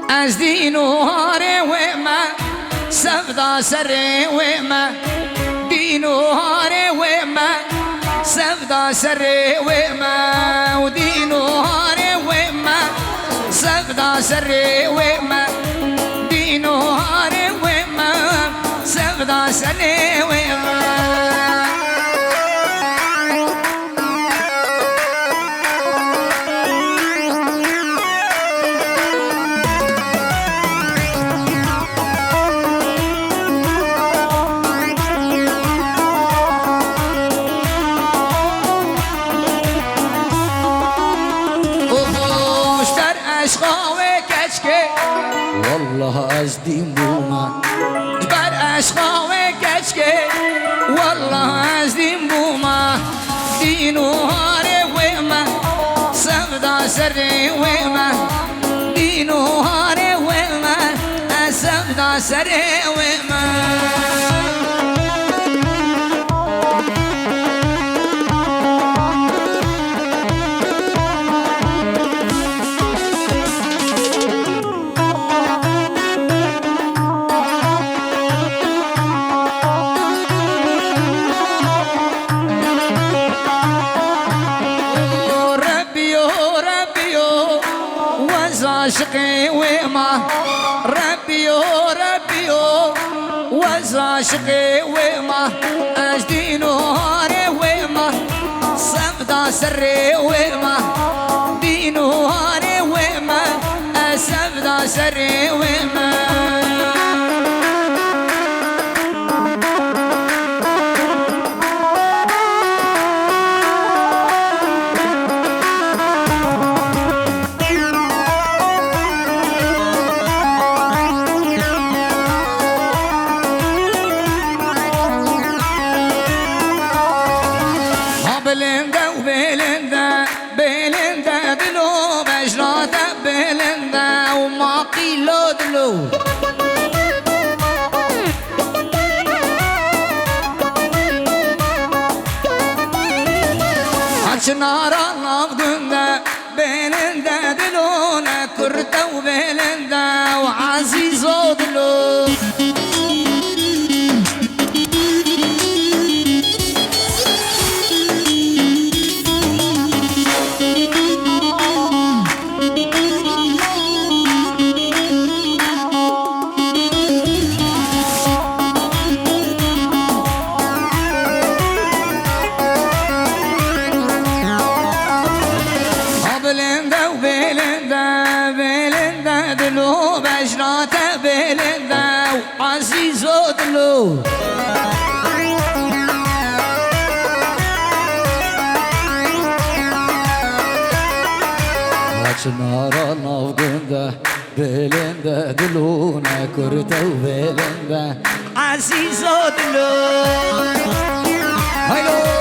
از دینوهاره و ما سفدا سره و ما دینوهاره و ما سفدا سره و ما و دینوهاره و ما سفدا سره و ما دینوهاره و ما سفدا سره و ما والله از دین بوما بر عشقا و کچکه والله از دین بوما دینوهاره و ما سفدا سره و ما دینوهاره و ما سفدا سره و ما عاشقي وما ربي ربي وعاشقي وما اجدي نهاري وما سفدا سري وما دي نهاري وما سفدا سري وما بلنده و بلنده بلنده دلو بجراته بلنده و ما قیلو دلو اچنارا نافدنده بلنده دلو نکرده و بلنده و عزیزو دلو بلنده و بلنده بلنده دلو بجراته بلنده و عزیزو دلو چنارا نافگنده بلنده دلو نکرده و بلنده عزیزو دلو هیلو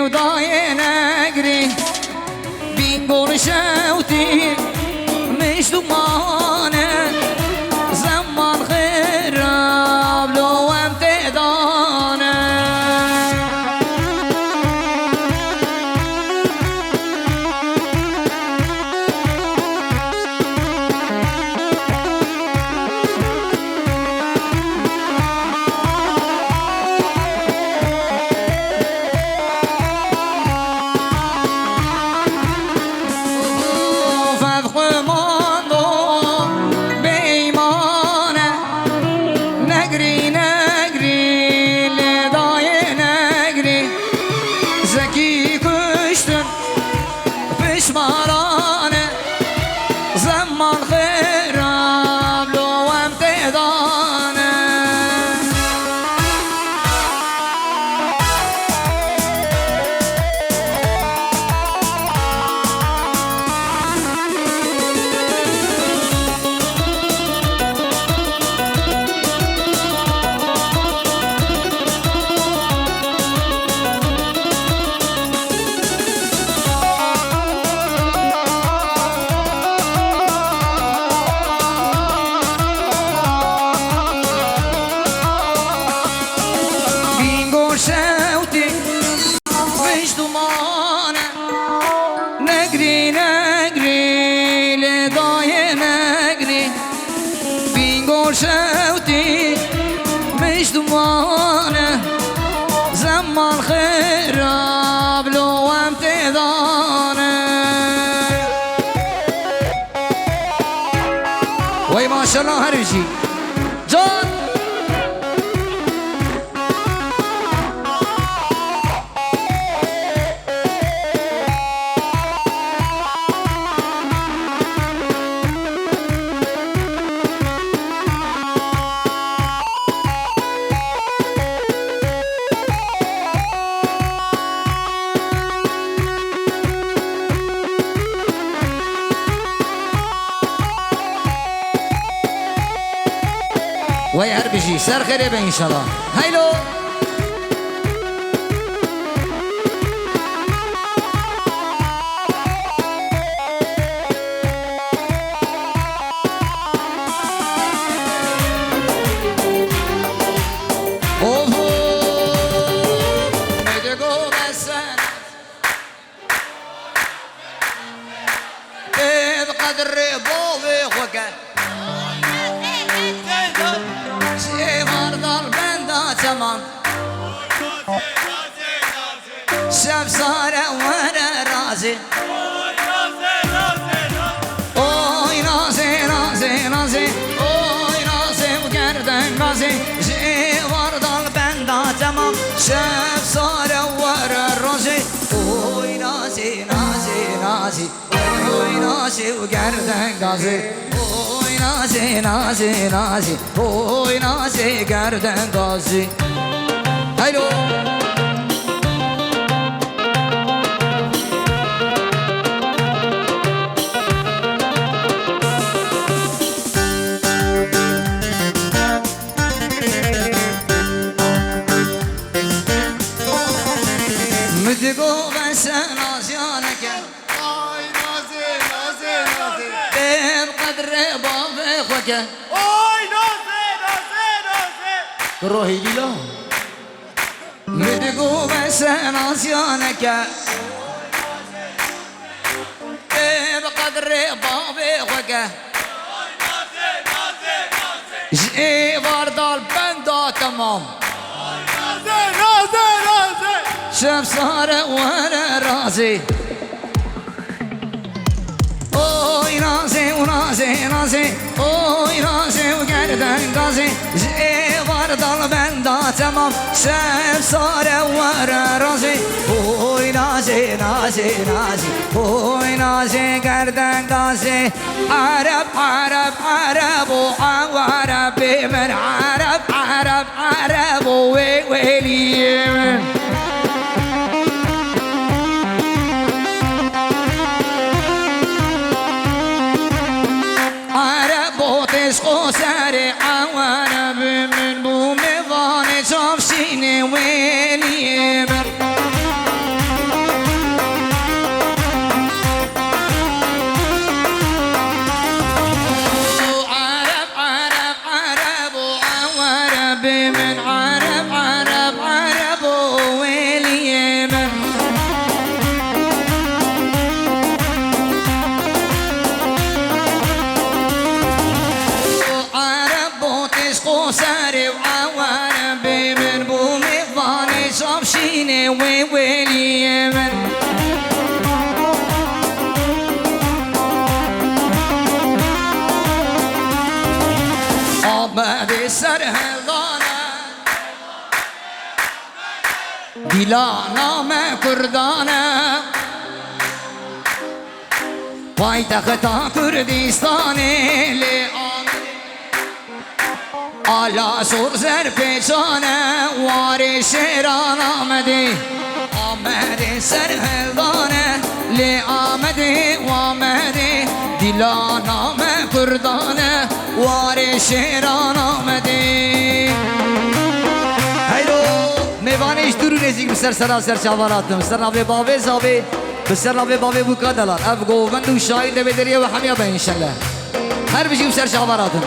وضاين اقري بنقول شوتي مش ضمانه زمان خراب لو امتدانه شوتي مش ضمانه نجري نجري لضايع نجري بنقول شوتي مش ضمانه زمان خراب لو امتدانه وي ما شاء الله هرجي جان ويا بيجي سر خير ان شاء الله هايلو قدر بوبي وكان تمام شاف صار وانا رازي اوي رازي رازي رازي اوي رازي وقردن رازي جي ورد البندا تمام شاف صار وانا رازي اوي رازي رازي رازي اوي رازي وقردن رازي اوي رازي رازي رازي اوي رازي قردن رازي هايلو مدقو بس نازيانك اي نازي نازي نازي بقدر بابي خوك اي نازي نازي نازي روحي ليلا مدقو بس نازيانك بقدر بابي خوك جي ورد البندا تمام نازي نازي شاف صار وانا رازي اوي رازي ورازي رازي اوي رازي وقردن رازي جي ورد البندا تمام شاف صار وانا رازي اوي رازي رازي رازي اوي رازي قردن رازي عرب عرب عرب وعرب من عرب عرب عرب ويلي عشق سريع وانا من بوم ظاني شوف شيني ويلي دلا نام کردانه پایتخت کردستانه لی آلا سر زر پیچانه واری شیران آمده آمده سرهلدانه لی آمده و آمده دلا نام کردانه واری شیران آمده هیلو میوانش درو نزیک بسر سر چاوراتم سر ناوی باوی زاوی بسر ناوی باوی بوکا دلار اف گووند و شاید بدریه و حمیه به انشالله هر بجیم سر چاوراتم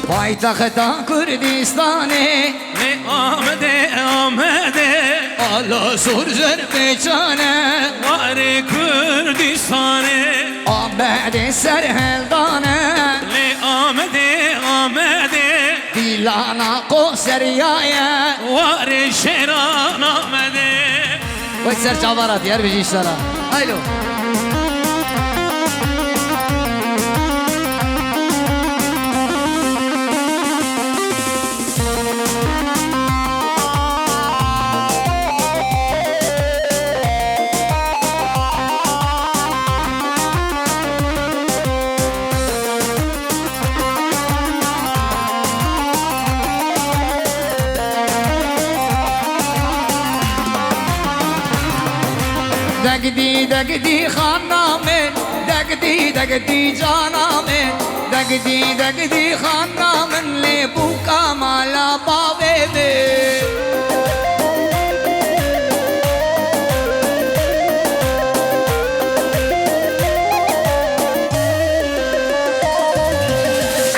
پایتخت کردستانه آمده آمده آلا سر زر پیچانه وار کردستانه آمده سرهلدانه آمده آمده دیلانا کو سریایه وار شیران آمده وای سر چاورات یار بجی سرا هایلو دگدی خانامه دگدی جانامه دگدی خانامن لی بوکا مالا باوی بی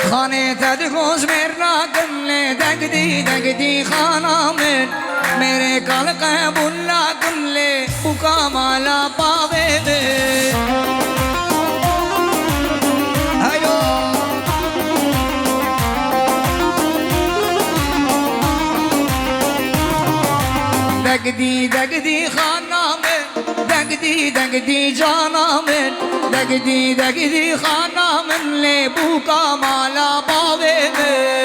خانه تدگوز مرنا کن لی دگدی خانامن میرے کال قبولا کن لے بکا مالا پاوے دے ہیو دگدی خانہ میں دگدی جانا میں دگدی خانہ میں لے بکا مالا پاوے دے